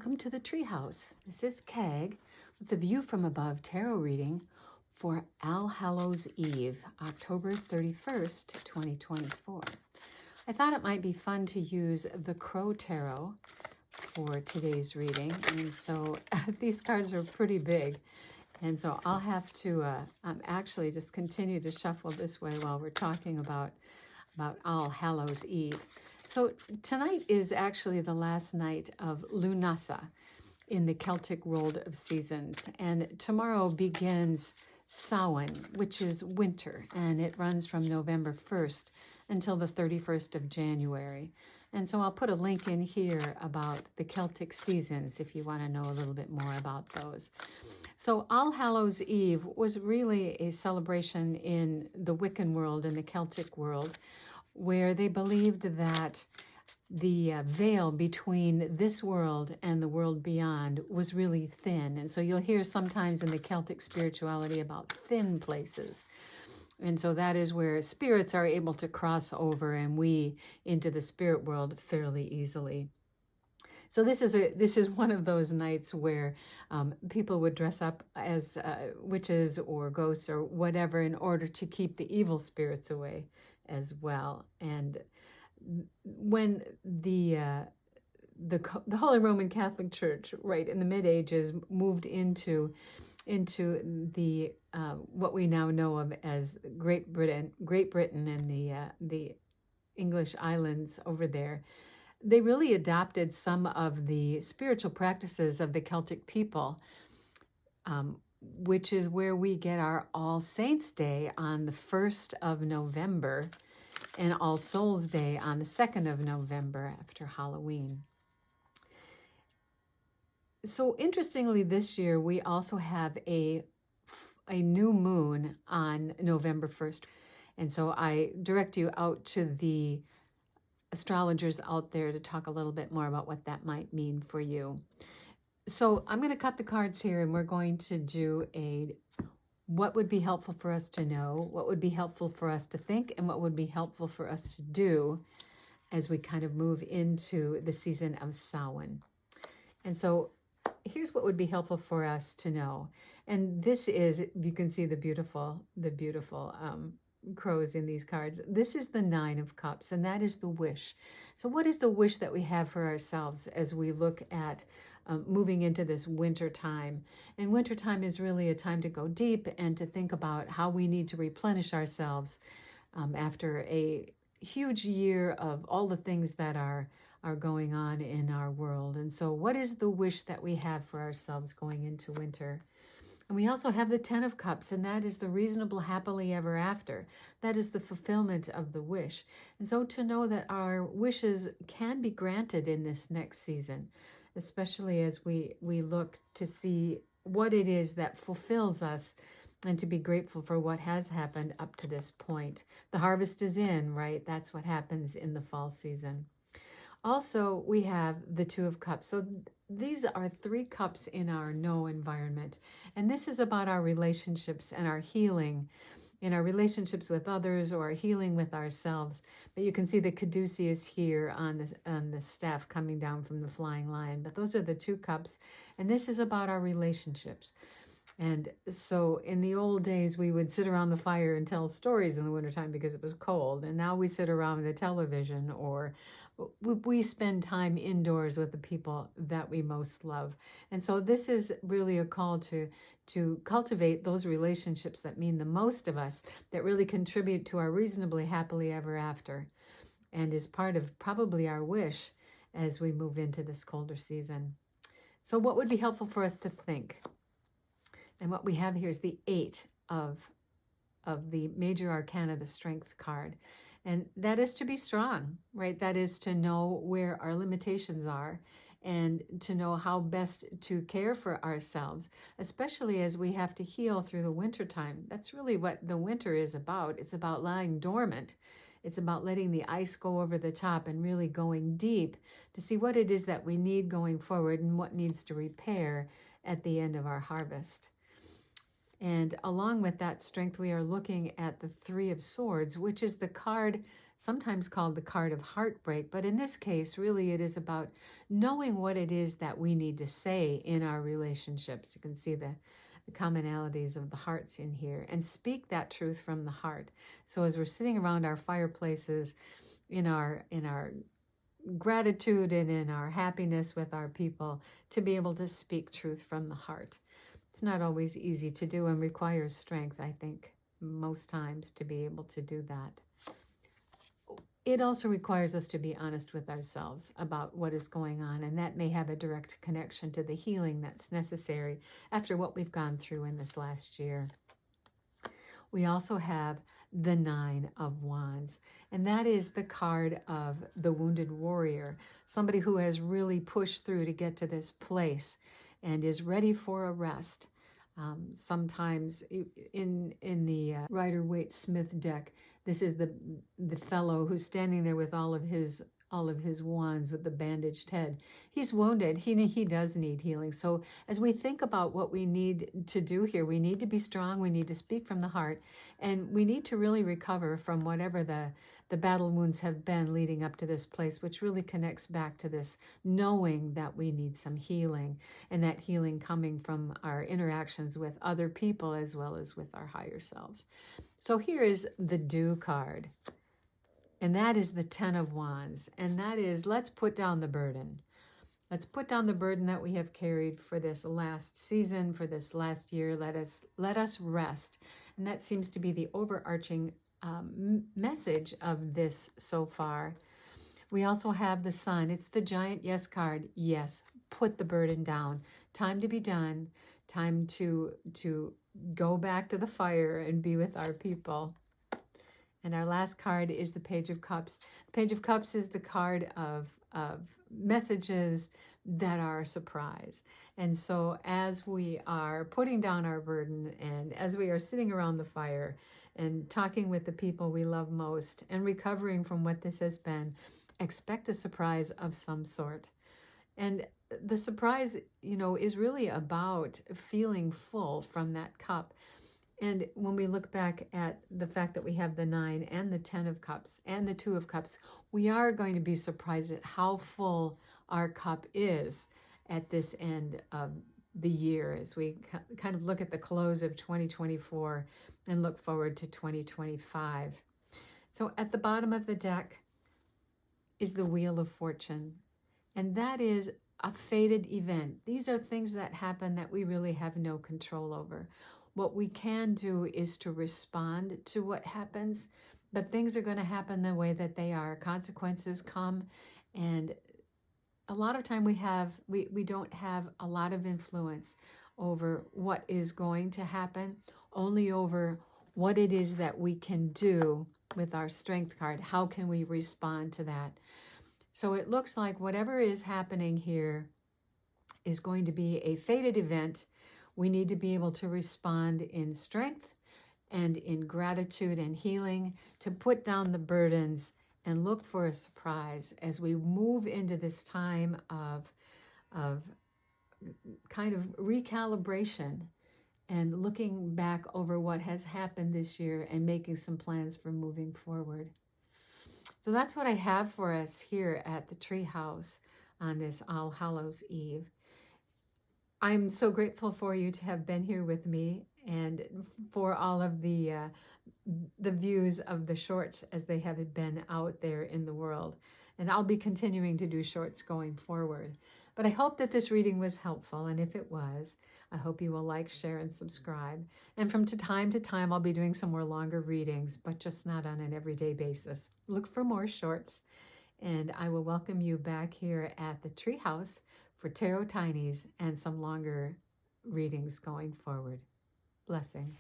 Welcome to the Treehouse. This is Keg with the View from Above tarot reading for All Hallows Eve, October 31st, 2024. I thought it might be fun to use the Crow Tarot for today's reading, and so these cards are pretty big, and so I'll have to actually just continue to shuffle this way while we're talking about All Hallows Eve. So tonight is actually the last night of Lunasa in the Celtic world of seasons. And tomorrow begins Samhain, which is winter, and it runs from November 1st until the 31st of January. And so I'll put a link in here about the Celtic seasons if you want to know a little bit more about those. So All Hallows Eve was really a celebration in the Wiccan world and the Celtic world, where they believed that the veil between this world and the world beyond was really thin. And so you'll hear sometimes in the Celtic spirituality about thin places. And so that is where spirits are able to cross over and we into the spirit world fairly easily. So this is one of those nights where people would dress up as witches or ghosts or whatever in order to keep the evil spirits away as well. And when the Holy Roman Catholic Church, right in the mid-ages, moved into the what we now know of as Great Britain and the English islands over there, they really adopted some of the spiritual practices of the Celtic people, which is where we get our All Saints' Day on the 1st of November and All Souls' Day on the 2nd of November after Halloween. So interestingly, this year we also have a new moon on November 1st. And so I direct you out to the astrologers out there to talk a little bit more about what that might mean for you. So I'm going to cut the cards here, and we're going to do what would be helpful for us to know, what would be helpful for us to think, and what would be helpful for us to do as we kind of move into the season of Samhain. And so here's what would be helpful for us to know. And this is, you can see the beautiful crows in these cards. This is the Nine of Cups, and that is the wish. So what is the wish that we have for ourselves as we look at moving into this winter time? And winter time is really a time to go deep and to think about how we need to replenish ourselves after a huge year of all the things that are going on in our world. And so what is the wish that we have for ourselves going into winter? And we also have the Ten of Cups, and that is the reasonable happily ever after. That is the fulfillment of the wish. And so to know that our wishes can be granted in this next season, especially as we look to see what it is that fulfills us and to be grateful for what has happened up to this point. The harvest is in, right? That's what happens in the fall season. Also, we have the Two of Cups. So these are three cups in our no environment. And this is about our relationships and our healing in our relationships with others or healing with ourselves. But you can see the caduceus here on the staff coming down from the flying lion. But those are the two cups. And this is about our relationships. And so in the old days, we would sit around the fire and tell stories in the wintertime because it was cold. And now we sit around the television, or we spend time indoors with the people that we most love. And so this is really a call to cultivate those relationships that mean the most of us, that really contribute to our reasonably happily ever after, and is part of probably our wish as we move into this colder season. So what would be helpful for us to think? And what we have here is the Eight of the major arcana, the Strength card. And that is to be strong, right? That is to know where our limitations are and to know how best to care for ourselves, especially as we have to heal through the winter time. That's really what the winter is about. It's about lying dormant. It's about letting the ice go over the top and really going deep to see what it is that we need going forward and what needs to repair at the end of our harvest. And along with that strength, we are looking at the Three of Swords, which is the card sometimes called the card of heartbreak, but in this case, really it is about knowing what it is that we need to say in our relationships. You can see the commonalities of the hearts in here, and speak that truth from the heart. So as we're sitting around our fireplaces, in our gratitude and in our happiness with our people, to be able to speak truth from the heart. It's not always easy to do and requires strength, I think, most times, to be able to do that. It also requires us to be honest with ourselves about what is going on, and that may have a direct connection to the healing that's necessary after what we've gone through in this last year. We also have the Nine of Wands, and that is the card of the wounded warrior, somebody who has really pushed through to get to this place and is ready for a rest. Sometimes in the Rider-Waite-Smith deck, this is the fellow who's standing there with all of his wands with the bandaged head. He's wounded. He does need healing. So as we think about what we need to do here, we need to be strong. We need to speak from the heart, and we need to really recover from whatever the battle wounds have been leading up to this place, which really connects back to this knowing that we need some healing, and that healing coming from our interactions with other people as well as with our higher selves. So here is the Do card. And that is the Ten of Wands. And that is, let's put down the burden. Let's put down the burden that we have carried for this last season, for this last year. Let us rest. And that seems to be the overarching message of this so far. We also have the Sun. It's the Giant Yes card. Yes, put the burden down. Time to be done. Time to go back to the fire and be with our people. And our last card is the Page of Cups. The Page of Cups is the card of messages that are a surprise. And so as we are putting down our burden, and as we are sitting around the fire and talking with the people we love most and recovering from what this has been, expect a surprise of some sort. And the surprise, is really about feeling full from that cup. And when we look back at the fact that we have the 9 and the 10 of Cups and the 2 of Cups, we are going to be surprised at how full our cup is at this end of the year as we kind of look at the close of 2024 and look forward to 2025. So at the bottom of the deck is the Wheel of Fortune, and that is a fated event. These are things that happen that we really have no control over. What we can do is to respond to what happens, but things are going to happen the way that they are. Consequences come, and a lot of time we don't have a lot of influence over what is going to happen, only over what it is that we can do with our Strength card. How can we respond to that? So it looks like whatever is happening here is going to be a fated event. We need to be able to respond in strength and in gratitude and healing, to put down the burdens and look for a surprise as we move into this time of kind of recalibration and looking back over what has happened this year and making some plans for moving forward. So that's what I have for us here at the Treehouse on this All Hallows Eve. I'm so grateful for you to have been here with me, and for all of the views of the shorts as they have been out there in the world. And I'll be continuing to do shorts going forward. But I hope that this reading was helpful, and if it was, I hope you will like, share, and subscribe. And from time to time, I'll be doing some more longer readings, but just not on an everyday basis. Look for more shorts, and I will welcome you back here at the Treehouse for Tarot Tinies and some longer readings going forward. Blessings.